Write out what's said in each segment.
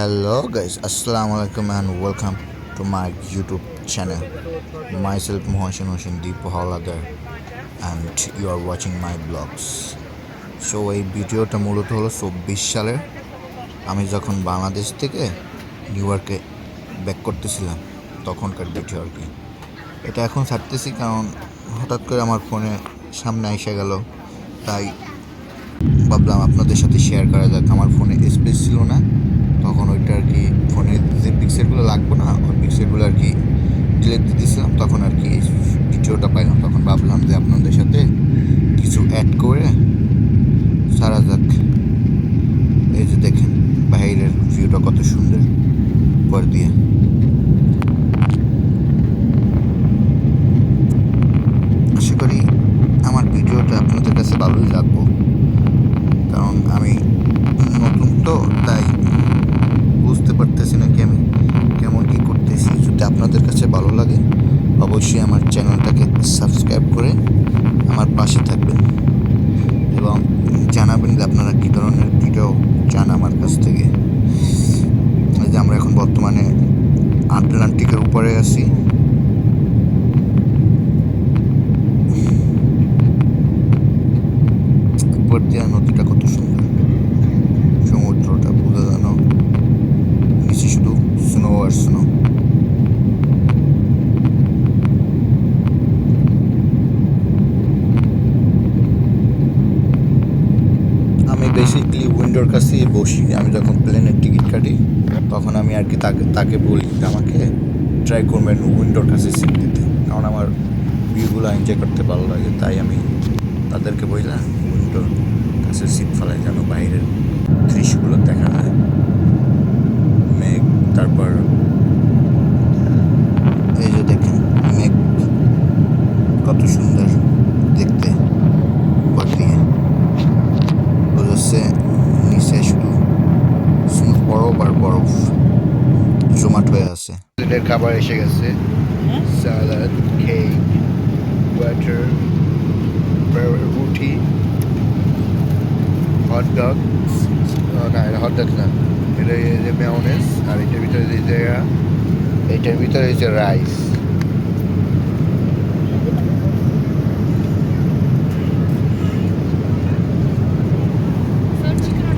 Hello guys, Assalamu alaikum and welcome to my YouTube channel. Myself Mohsin Hoshin Deepu Hawladar and you are watching my vlogs. So এই ভিডিওটা মূলত হলো 24 সালের আমি যখন বাংলাদেশ থেকে নিউ ইয়র্কে ব্যাক করতেছিলাম তখনকার ভিডিও আর কি। এটা এখন ছাড়তেছি কারণ হঠাৎ করে আমার ফোনে সামনে এসে গেল, তাই ভাবলাম আপনাদের সাথে শেয়ার করা যাক। আমার ফোনে স্পেস ছিল না তখন, ওইটা আর কি ফোনে যে পিক্সেলগুলো লাগবে না ওই পিক্সেলগুলো আর কি ডিলিট দিতেছিলাম, তখন আর কি ভিডিওটা পাইলাম। তখন ভাবলাম যে আপনাদের সাথে কিছু অ্যাড করে সারা যাক। এই যে দেখেন বাইরের ভিউটা কত সুন্দর পর দিয়ে। আশা করি আমার ভিডিওটা আপনাদের কাছে ভালোই লাগবো, কারণ আমি নতুন তো তাই বুঝতে পারতেছি না কি আমি কেমন কী করতেছি। যদি আপনাদের কাছে ভালো লাগে অবশ্যই আমার চ্যানেলটাকে সাবস্ক্রাইব করে আমার পাশে থাকবেন এবং জানাবেন যে আপনারা কী ধরনের ভিডিও চান আমার কাছ থেকে। এই যে আমরা এখন বর্তমানে আটলান্টিকের উপরে আছি। উপর দিয়ে নদীটা কত সুন্দর, সমুদ্রটা বোঝা জানো, নিচে শুধু স্নো আর স্নো। আমি বেসিকলি উইন্ডোর কাছেই বসি। আমি যখন প্লেনের টিকিট কাটি তখন আমি আর কি তাকে বলি আমাকে ট্রাই করবেন উইন্ডোর কাছে সিট দিতে, কারণ আমার ভিউগুলো এনজয় করতে ভালো লাগে। তাই আমি তাদেরকে বললাম উইন্ডোর কাছে সিট ফেলাই যেন বাইরের দৃশ্যগুলো দেখা যায়, মেঘ। তারপর এই যে দেখেন মেঘ কত সুন্দর দেখতে, দিয়ে বোঝাচ্ছে নিচে শুধু বরফ আর বরফ জমাট হয়ে আছে। প্লেটের খাবার এসে গেছে, স্যালাড, কেক, ওয়াটার, রুটি, হট ডগ, না এটা হট ডগ না, এটা যে মেয়োনেজ, আর এটার ভিতরে এটার ভিতরে হচ্ছে রাইস।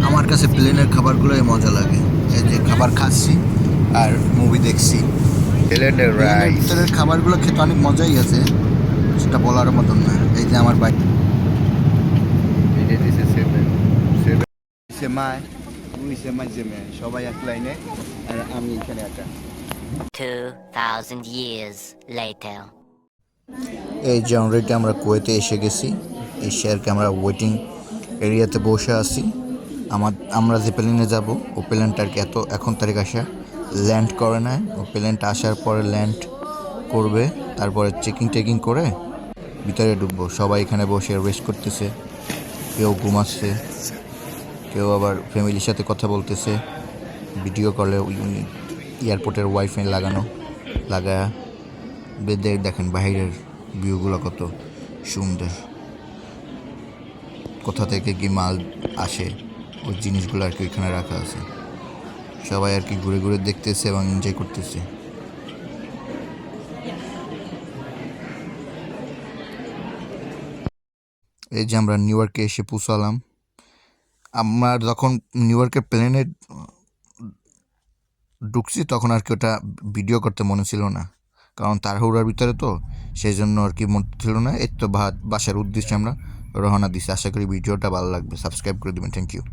আমার কাছে প্লেনের খাবারগুলোই মজা লাগে। এই যে খাবার খাচ্ছি আর মুভি দেখছি। প্লেনের রাইস ভিতরের খাবারগুলো খেতে অনেক মজাই আছে, সেটা বলার মতন না। এই যে আমার বাইক সবাই এক লাইনে আর আমি এখানে একা। 2000 years later. এই যে অলরেডি আমরা কুয়েতে এসে গেছি। এসে আর কি আমরা ওয়েটিং এরিয়াতে বসে আছি। আমরা যে প্লেনে যাব ও প্লেনটা আর কি এখন তারিখ আসা ল্যান্ড করে নেয়। ও প্লেনটা আসার পরে ল্যান্ড করবে, তারপরে চেকিং করে ভিতরে ঢুকবো। সবাই এখানে বসে রেস্ট করতেছে, কেউ ঘুমাচ্ছে, কেউ আবার ফ্যামিলির সাথে কথা বলতেছে ভিডিও কলে। এয়ারপোর্টের ওয়াইফাই লাগায়া দেখেন বাইরের ভিউগুলো কত সুন্দর, কোথা থেকে কি মাল আসে ওই জিনিসগুলো আর কি ওইখানে রাখা আছে। সবাই আর কি ঘুরে ঘুরে দেখতেছে এবং এনজয় করতেছে। এই যে আমরা নিউ ইয়র্কে এসে পৌঁছালাম। আমার যখন নিউ ইয়র্কের প্লেনে ঢুকছি তখন আর কি ওটা ভিডিও করতে মনে ছিল না, কারণ তাড়াহুড়ার ভিতরে তো, সেই জন্য আর কি মনে ছিল না। এর তো বাসার উদ্দেশ্যে আমরা রওনা দিচ্ছি। আশা করি ভিডিওটা ভালো লাগবে, সাবস্ক্রাইব করে দেবেন। Thank you.